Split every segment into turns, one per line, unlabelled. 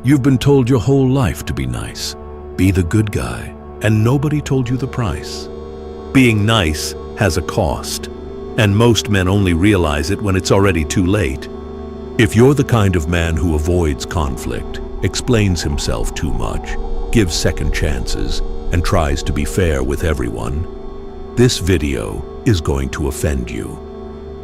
You've been told your whole life to be nice. Be the good guy, and nobody told you the price. Being nice has a cost, and most men only realize it when it's already too late. If you're the kind of man who avoids conflict, explains himself too much, gives second chances, and tries to be fair with everyone, this video is going to offend you.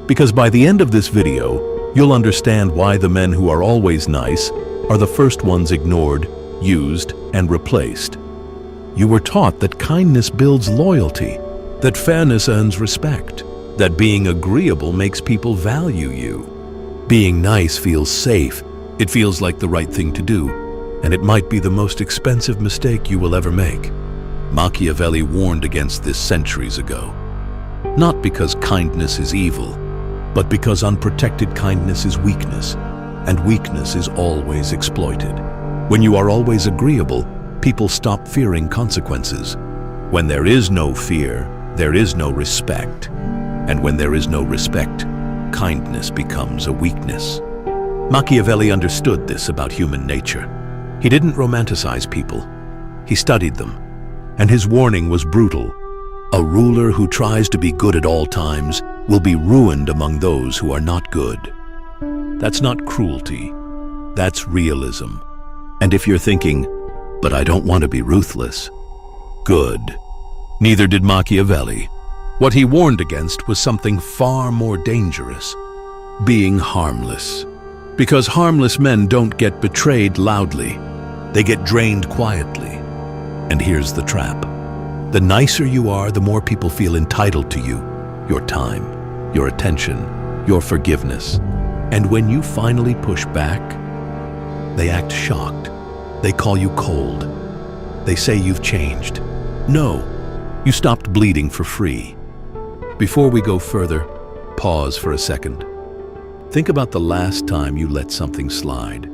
Because by the end of this video, you'll understand why the men who are always nice are the first ones ignored, used, and replaced. You were taught that kindness builds loyalty, that fairness earns respect, that being agreeable makes people value you. Being nice feels safe, it feels like the right thing to do, and it might be the most expensive mistake you will ever make. Machiavelli warned against this centuries ago. Not because kindness is evil, but because unprotected kindness is weakness, and weakness is always exploited. When you are always agreeable, people stop fearing consequences. When there is no fear, there is no respect. And when there is no respect, kindness becomes a weakness. Machiavelli understood this about human nature. He didn't romanticize people. He studied them. And his warning was brutal. A ruler who tries to be good at all times will be ruined among those who are not good. That's not cruelty. That's realism. And if you're thinking, but I don't want to be ruthless, good. Neither did Machiavelli. What he warned against was something far more dangerous: being harmless. Because harmless men don't get betrayed loudly. They get drained quietly. And here's the trap. The nicer you are, the more people feel entitled to you, your time, your attention, your forgiveness. And when you finally push back, they act shocked. They call you cold. They say you've changed. No, you stopped bleeding for free. Before we go further, pause for a second. Think about the last time you let something slide.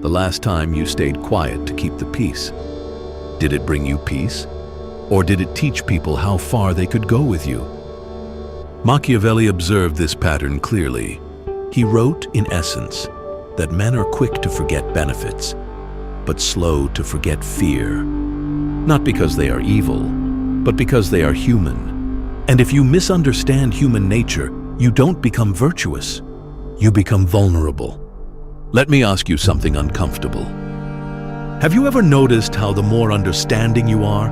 The last time you stayed quiet to keep the peace. Did it bring you peace? Or did it teach people how far they could go with you? Machiavelli observed this pattern clearly. He wrote, in essence, that men are quick to forget benefits, but slow to forget fear. Not because they are evil, but because they are human. And if you misunderstand human nature, you don't become virtuous. You become vulnerable. Let me ask you something uncomfortable. Have you ever noticed how the more understanding you are,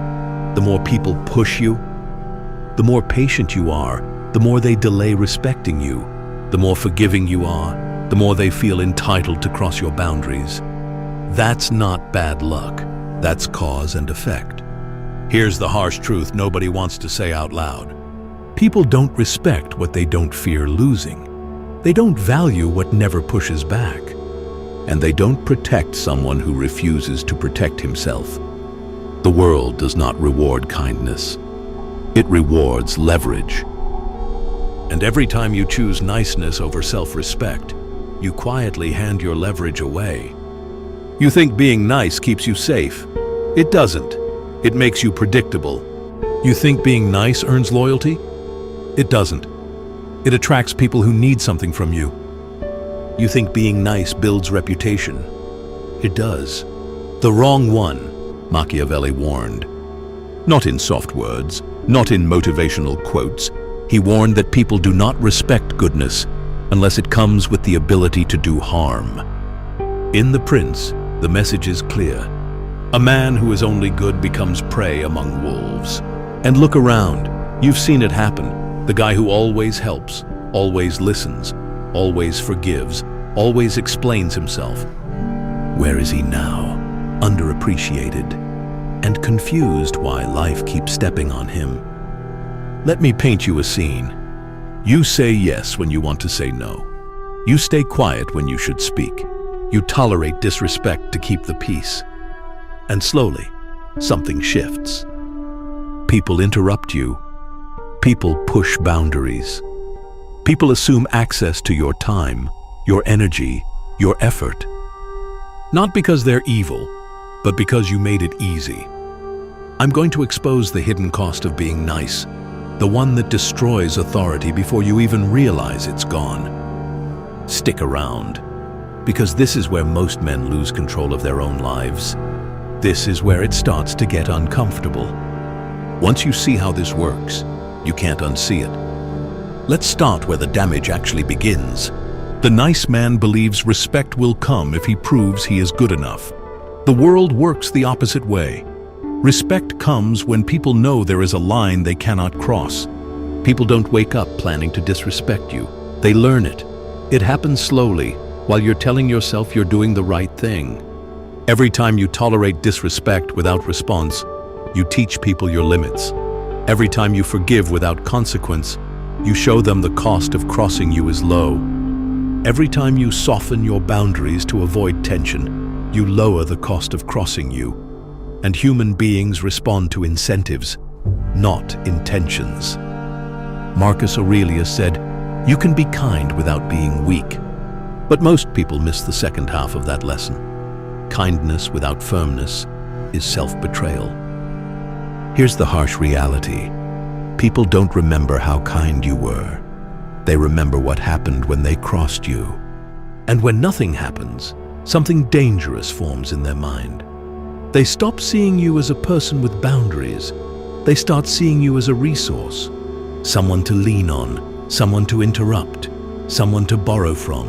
the more people push you? The more patient you are, the more they delay respecting you. The more forgiving you are, the more they feel entitled to cross your boundaries. That's not bad luck. That's cause and effect. Here's the harsh truth nobody wants to say out loud. People don't respect what they don't fear losing. They don't value what never pushes back. And they don't protect someone who refuses to protect himself. The world does not reward kindness. It rewards leverage. And every time you choose niceness over self-respect, you quietly hand your leverage away. You think being nice keeps you safe. It doesn't. It makes you predictable. You think being nice earns loyalty? It doesn't. It attracts people who need something from you. You think being nice builds reputation? It does. The wrong one, Machiavelli warned. Not in soft words, not in motivational quotes. He warned that people do not respect goodness unless it comes with the ability to do harm. In The Prince, the message is clear. A man who is only good becomes prey among wolves. And look around. You've seen it happen. The guy who always helps, always listens, always forgives, always explains himself. Where is he now? Underappreciated and confused why life keeps stepping on him. Let me paint you a scene. You say yes when you want to say no. You stay quiet when you should speak. You tolerate disrespect to keep the peace. And slowly, something shifts. People interrupt you. People push boundaries. People assume access to your time, your energy, your effort. Not because they're evil, but because you made it easy. I'm going to expose the hidden cost of being nice, the one that destroys authority before you even realize it's gone. Stick around. Because this is where most men lose control of their own lives. This is where it starts to get uncomfortable. Once you see how this works, you can't unsee it. Let's start where the damage actually begins. The nice man believes respect will come if he proves he is good enough. The world works the opposite way. Respect comes when people know there is a line they cannot cross. People don't wake up planning to disrespect you. They learn it. It happens slowly, while you're telling yourself you're doing the right thing. Every time you tolerate disrespect without response, you teach people your limits. Every time you forgive without consequence, you show them the cost of crossing you is low. Every time you soften your boundaries to avoid tension, you lower the cost of crossing you. And human beings respond to incentives, not intentions. Marcus Aurelius said, "You can be kind without being weak." But most people miss the second half of that lesson. Kindness without firmness is self-betrayal. Here's the harsh reality. People don't remember how kind you were. They remember what happened when they crossed you. And when nothing happens, something dangerous forms in their mind. They stop seeing you as a person with boundaries. They start seeing you as a resource, someone to lean on, someone to interrupt, someone to borrow from,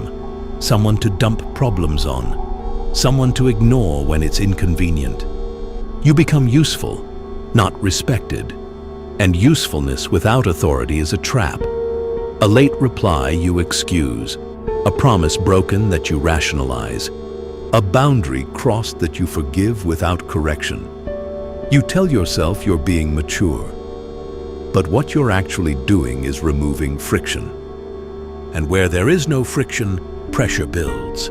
someone to dump problems on, someone to ignore when it's inconvenient. You become useful, not respected. And usefulness without authority is a trap. A late reply you excuse, a promise broken that you rationalize, a boundary crossed that you forgive without correction. You tell yourself you're being mature, but what you're actually doing is removing friction. And where there is no friction, pressure builds.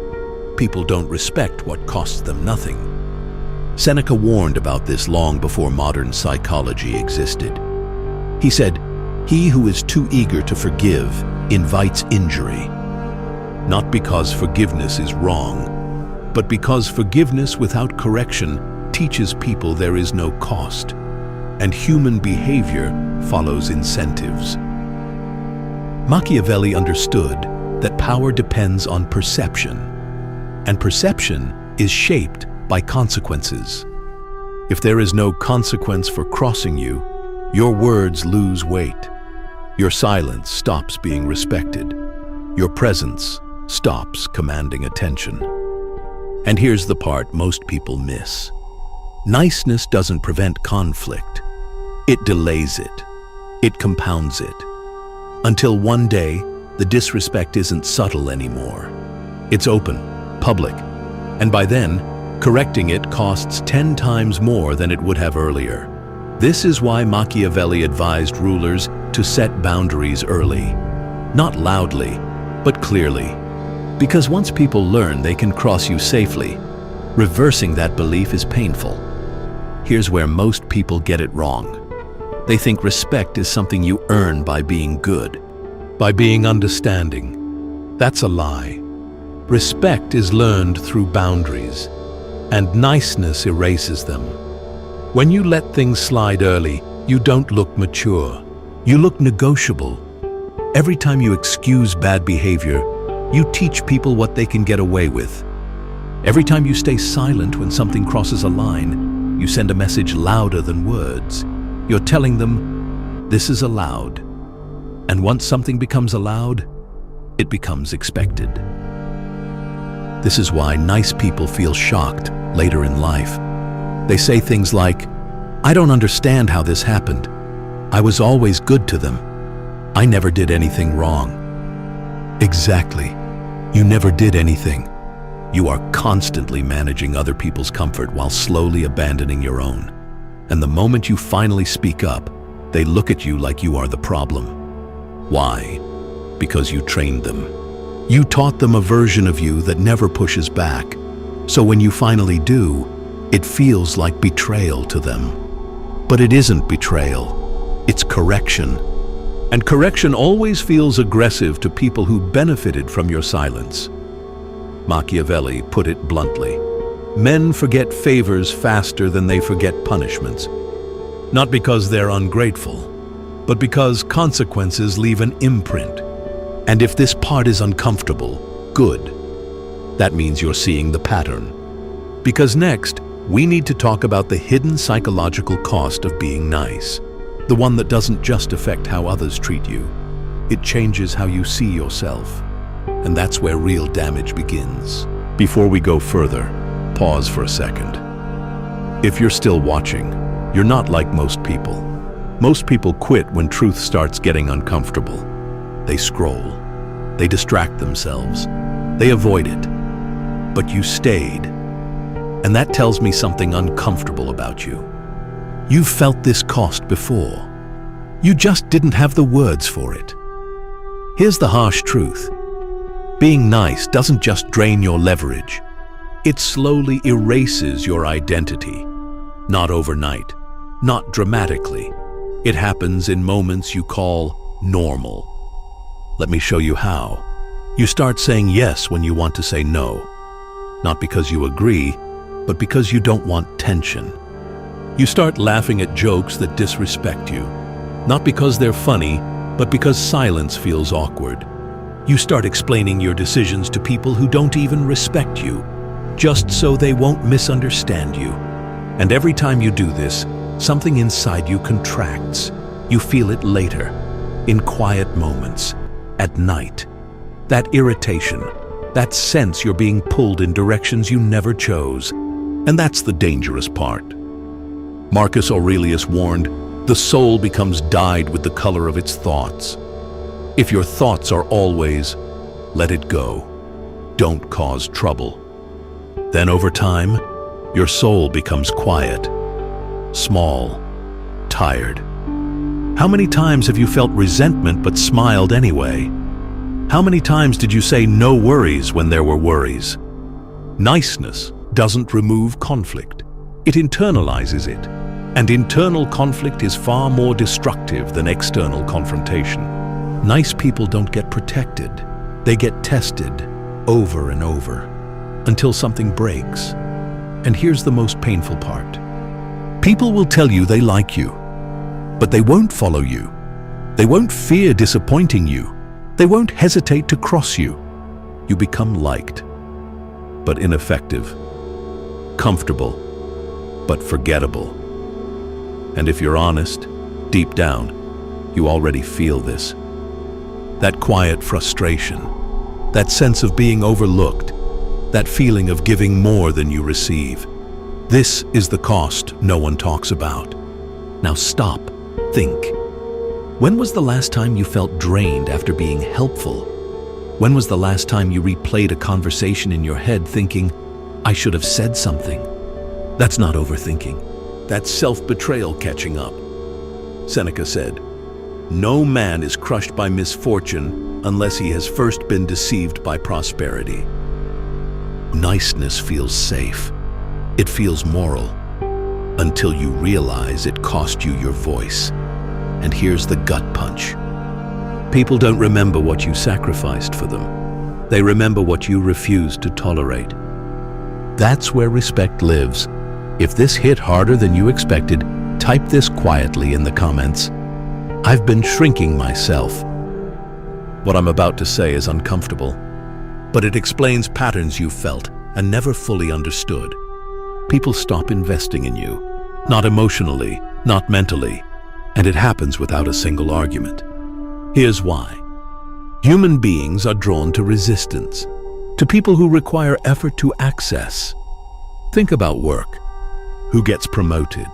People don't respect what costs them nothing. Seneca warned about this long before modern psychology existed. He said, "He who is too eager to forgive invites injury." Not because forgiveness is wrong, but because forgiveness without correction teaches people there is no cost, and human behavior follows incentives. Machiavelli understood that power depends on perception, and perception is shaped by consequences. If there is no consequence for crossing you, your words lose weight. Your silence stops being respected. Your presence stops commanding attention. And here's the part most people miss. Niceness doesn't prevent conflict. It delays it. It compounds it. Until one day, the disrespect isn't subtle anymore. It's open, public, and by then, correcting it costs 10 times more than it would have earlier. This is why Machiavelli advised rulers to set boundaries early. Not loudly, but clearly. Because once people learn they can cross you safely, reversing that belief is painful. Here's where most people get it wrong. They think respect is something you earn by being good, by being understanding. That's a lie. Respect is learned through boundaries, and niceness erases them. When you let things slide early, you don't look mature. You look negotiable. Every time you excuse bad behavior, you teach people what they can get away with. Every time you stay silent when something crosses a line, you send a message louder than words. You're telling them, this is allowed. And once something becomes allowed, it becomes expected. This is why nice people feel shocked later in life. They say things like, "I don't understand how this happened. I was always good to them. I never did anything wrong." Exactly. You never did anything. You are constantly managing other people's comfort while slowly abandoning your own. And the moment you finally speak up, they look at you like you are the problem. Why? Because you trained them. You taught them a version of you that never pushes back. So when you finally do, it feels like betrayal to them. But it isn't betrayal. It's correction. And correction always feels aggressive to people who benefited from your silence. Machiavelli put it bluntly. Men forget favors faster than they forget punishments. Not because they're ungrateful, but because consequences leave an imprint. And if this part is uncomfortable, good. that means you're seeing the pattern. Because next, we need to talk about the hidden psychological cost of being nice. The one that doesn't just affect how others treat you. It changes how you see yourself. And that's where real damage begins. Before we go further, pause for a second. If you're still watching, you're not like most people. Most people quit when truth starts getting uncomfortable. They scroll. They distract themselves. They avoid it. But you stayed. And that tells me something uncomfortable about you. You've felt this cost before. You just didn't have the words for it. Here's the harsh truth. Being nice doesn't just drain your leverage. It slowly erases your identity. Not overnight, not dramatically. It happens in moments you call normal. Let me show you how. You start saying yes when you want to say no. Not because you agree, but because you don't want tension. You start laughing at jokes that disrespect you. Not because they're funny, but because silence feels awkward. You start explaining your decisions to people who don't even respect you, just so they won't misunderstand you. And every time you do this, something inside you contracts. You feel it later, in quiet moments, at night. That irritation, that sense you're being pulled in directions you never chose. And that's the dangerous part. Marcus Aurelius warned, the soul becomes dyed with the color of its thoughts. If your thoughts are always, let it go, don't cause trouble. Then over time, your soul becomes quiet, small, tired. How many times have you felt resentment but smiled anyway? How many times did you say no worries when there were worries? Niceness doesn't remove conflict. It internalizes it. And internal conflict is far more destructive than external confrontation. Nice people don't get protected. They get tested over and over until something breaks. And here's the most painful part. People will tell you they like you, but they won't follow you. They won't fear disappointing you. They won't hesitate to cross you. You become liked, but ineffective. Comfortable, but forgettable. And if you're honest, deep down, you already feel this. That quiet frustration, that sense of being overlooked, that feeling of giving more than you receive. This is the cost no one talks about. Now stop, think. When was the last time you felt drained after being helpful? When was the last time you replayed a conversation in your head thinking, I should have said something? That's not overthinking. That's self-betrayal catching up. Seneca said, no man is crushed by misfortune unless he has first been deceived by prosperity. Niceness feels safe. It feels moral. Until you realize it cost you your voice. And here's the gut punch. People don't remember what you sacrificed for them. They remember what you refused to tolerate. That's where respect lives. If this hit harder than you expected, type this quietly in the comments. I've been shrinking myself. What I'm about to say is uncomfortable, but it explains patterns you've felt and never fully understood. People stop investing in you, not emotionally, not mentally, and it happens without a single argument. Here's why. Human beings are drawn to resistance, to people who require effort to access. Think about work. Who gets promoted?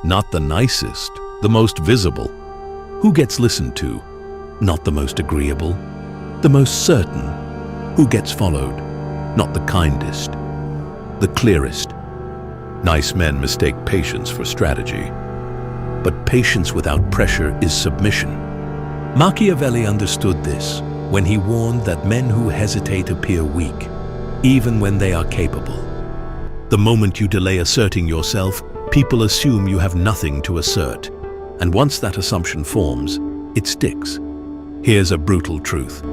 Not the nicest, the most visible. Who gets listened to? Not the most agreeable, the most certain. Who gets followed? Not the kindest, the clearest. Nice men mistake patience for strategy. But patience without pressure is submission. Machiavelli understood this when he warned that men who hesitate appear weak, even when they are capable. The moment you delay asserting yourself, people assume you have nothing to assert. And once that assumption forms, it sticks. Here's a brutal truth.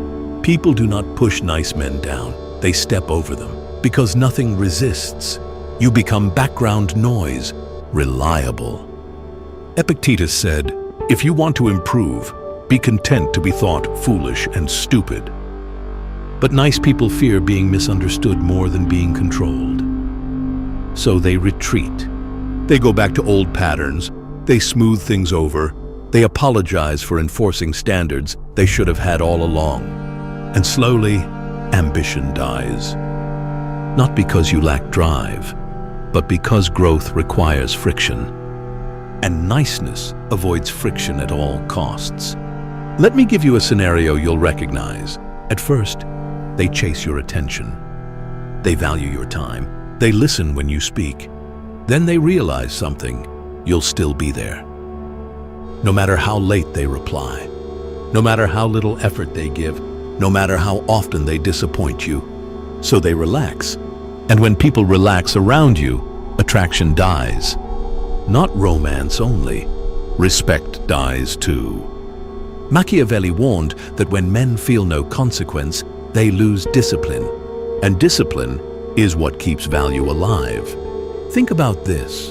People do not push nice men down. They step over them. Because nothing resists. You become background noise, reliable. Epictetus said, if you want to improve, be content to be thought foolish and stupid. But nice people fear being misunderstood more than being controlled. So they retreat. They go back to old patterns. They smooth things over. They apologize for enforcing standards they should have had all along. And slowly, ambition dies. Not because you lack drive, but because growth requires friction. And niceness avoids friction at all costs. Let me give you a scenario you'll recognize. At first, they chase your attention. They value your time. They listen when you speak. Then they realize something. You'll still be there. No matter how late they reply, no matter how little effort they give, no matter how often they disappoint you. So they relax. And when people relax around you, attraction dies. Not romance only. Respect dies too. Machiavelli warned that when men feel no consequence, they lose discipline. And discipline is what keeps value alive. Think about this.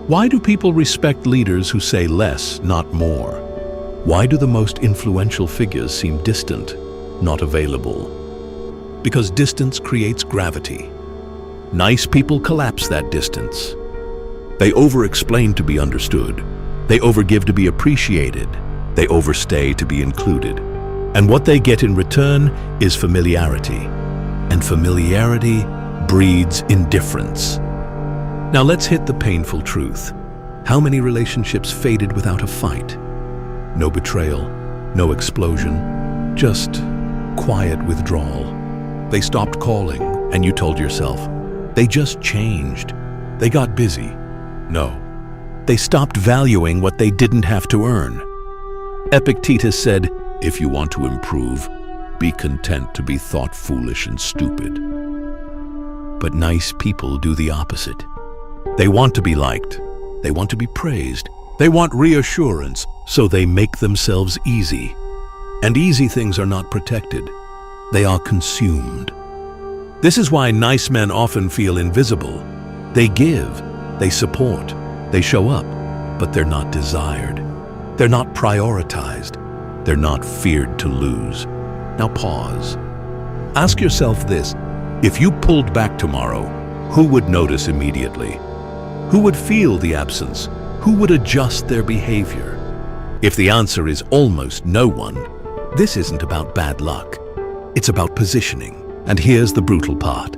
Why do people respect leaders who say less, not more? Why do the most influential figures seem distant, not available? Because distance creates gravity. Nice people collapse that distance. They over-explain to be understood. They overgive to be appreciated. They overstay to be included. And what they get in return is familiarity. And familiarity breeds indifference. Now let's hit the painful truth. How many relationships faded without a fight? No betrayal, no explosion, just quiet withdrawal. They stopped calling, and you told yourself, they just changed. They got busy. No, they stopped valuing what they didn't have to earn. Epictetus said, if you want to improve, be content to be thought foolish and stupid. But nice people do the opposite. They want to be liked. They want to be praised. They want reassurance, so they make themselves easy. And easy things are not protected. They are consumed. This is why nice men often feel invisible. They give, they support, they show up, but they're not desired. They're not prioritized. They're not feared to lose. Now pause. Ask yourself this. If you pulled back tomorrow, who would notice immediately? Who would feel the absence? Who would adjust their behavior? If the answer is almost no one, this isn't about bad luck. It's about positioning. And here's the brutal part.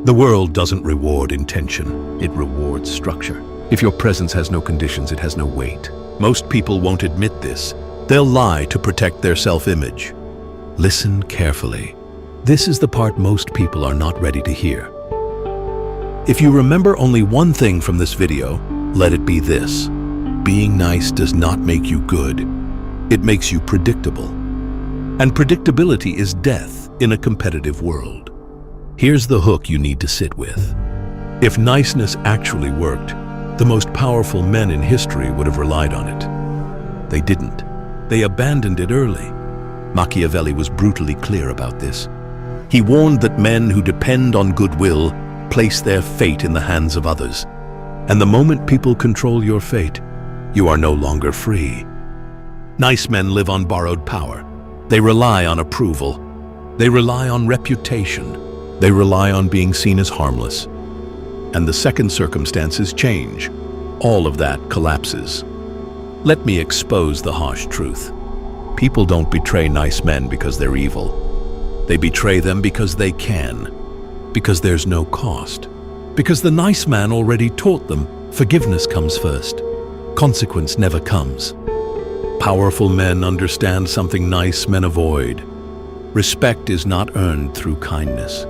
The world doesn't reward intention. It rewards structure. If your presence has no conditions, it has no weight. Most people won't admit this. They'll lie to protect their self-image. Listen carefully. This is the part most people are not ready to hear. If you remember only one thing from this video, let it be this. Being nice does not make you good. It makes you predictable. And predictability is death in a competitive world. Here's the hook you need to sit with. If niceness actually worked, the most powerful men in history would have relied on it. They didn't. They abandoned it early. Machiavelli was brutally clear about this. He warned that men who depend on goodwill place their fate in the hands of others. And the moment people control your fate, you are no longer free. Nice men live on borrowed power. They rely on approval. They rely on reputation. They rely on being seen as harmless. And the second circumstances change, all of that collapses. Let me expose the harsh truth. People don't betray nice men because they're evil. They betray them because they can. Because there's no cost. Because the nice man already taught them forgiveness comes first. Consequence never comes. Powerful men understand something nice men avoid. Respect is not earned through kindness.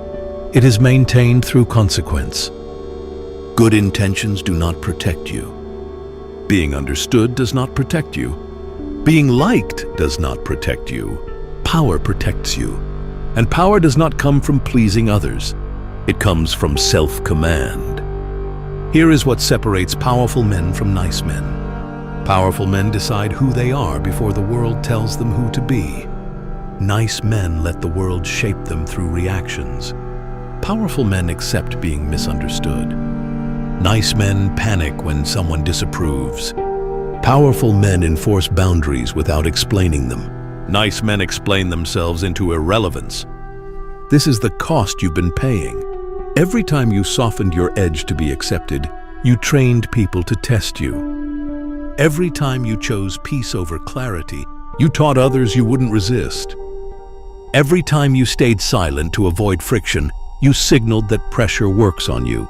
It is maintained through consequence. Good intentions do not protect you. Being understood does not protect you. Being liked does not protect you. Power protects you. And power does not come from pleasing others. It comes from self-command. Here is what separates powerful men from nice men. Powerful men decide who they are before the world tells them who to be. Nice men let the world shape them through reactions. Powerful men accept being misunderstood. Nice men panic when someone disapproves. Powerful men enforce boundaries without explaining them. Nice men explain themselves into irrelevance. This is the cost you've been paying. Every time you softened your edge to be accepted, you trained people to test you. Every time you chose peace over clarity, you taught others you wouldn't resist. Every time you stayed silent to avoid friction, you signaled that pressure works on you.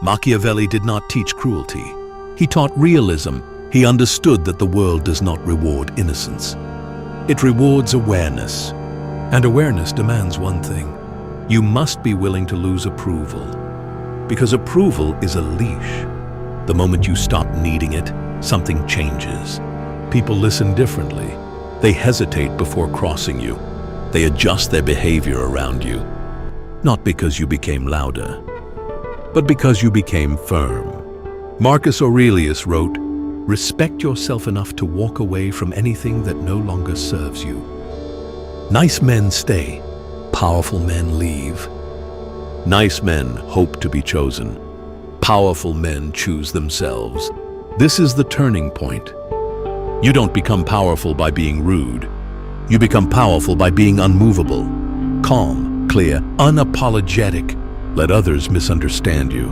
Machiavelli did not teach cruelty. He taught realism. He understood that the world does not reward innocence. It rewards awareness. And awareness demands one thing. You must be willing to lose approval. Because approval is a leash. The moment you stop needing it, something changes. People listen differently. They hesitate before crossing you. They adjust their behavior around you. Not because you became louder, but because you became firm. Marcus Aurelius wrote, "Respect yourself enough to walk away from anything that no longer serves you." Nice men stay, powerful men leave. Nice men hope to be chosen. Powerful men choose themselves. This is the turning point. You don't become powerful by being rude. You become powerful by being unmovable, calm, clear, unapologetic. Let others misunderstand you.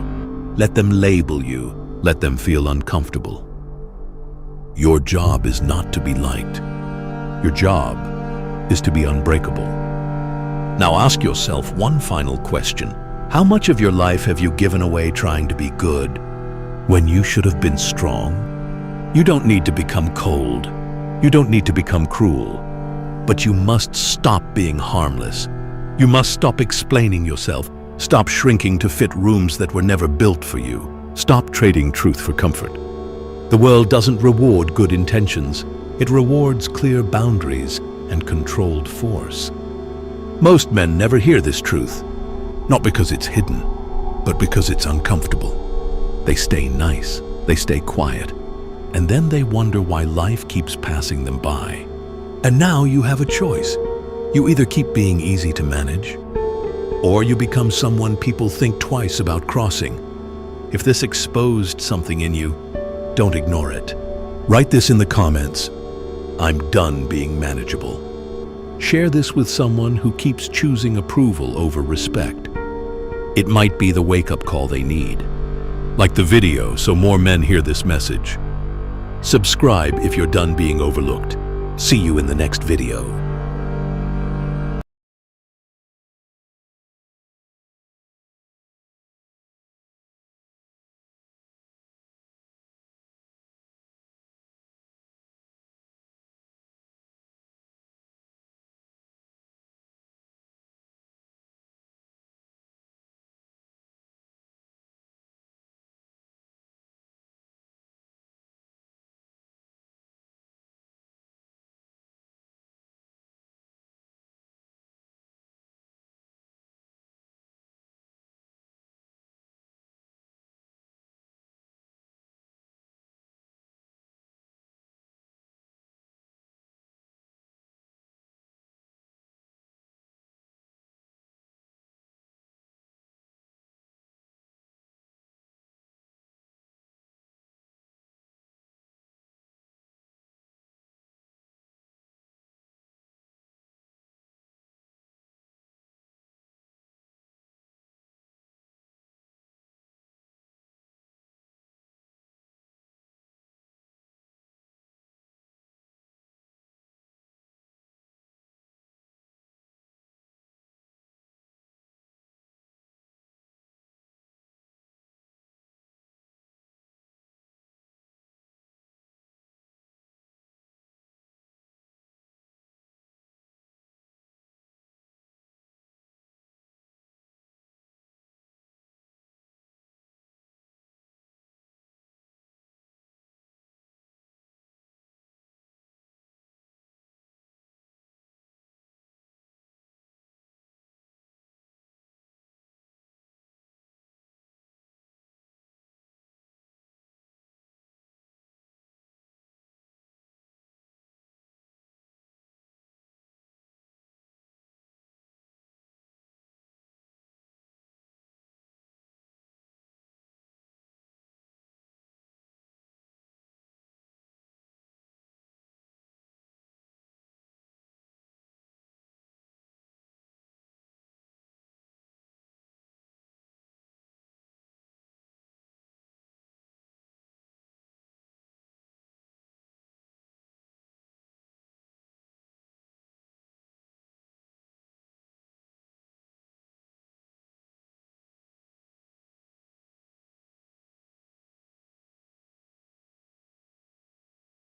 Let them label you. Let them feel uncomfortable. Your job is not to be liked. Your job is to be unbreakable. Now ask yourself one final question. How much of your life have you given away trying to be good when you should have been strong? You don't need to become cold. You don't need to become cruel. But you must stop being harmless. You must stop explaining yourself. Stop shrinking to fit rooms that were never built for you. Stop trading truth for comfort. The world doesn't reward good intentions. It rewards clear boundaries and controlled force. Most men never hear this truth, not because it's hidden, but because it's uncomfortable. They stay nice, they stay quiet, and then they wonder why life keeps passing them by. And now you have a choice. You either keep being easy to manage, or you become someone people think twice about crossing. If this exposed something in you, don't ignore it. Write this in the comments. I'm done being manageable. Share this with someone who keeps choosing approval over respect. It might be the wake-up call they need. Like the video so more men hear this message. Subscribe if you're done being overlooked. See you in the next video.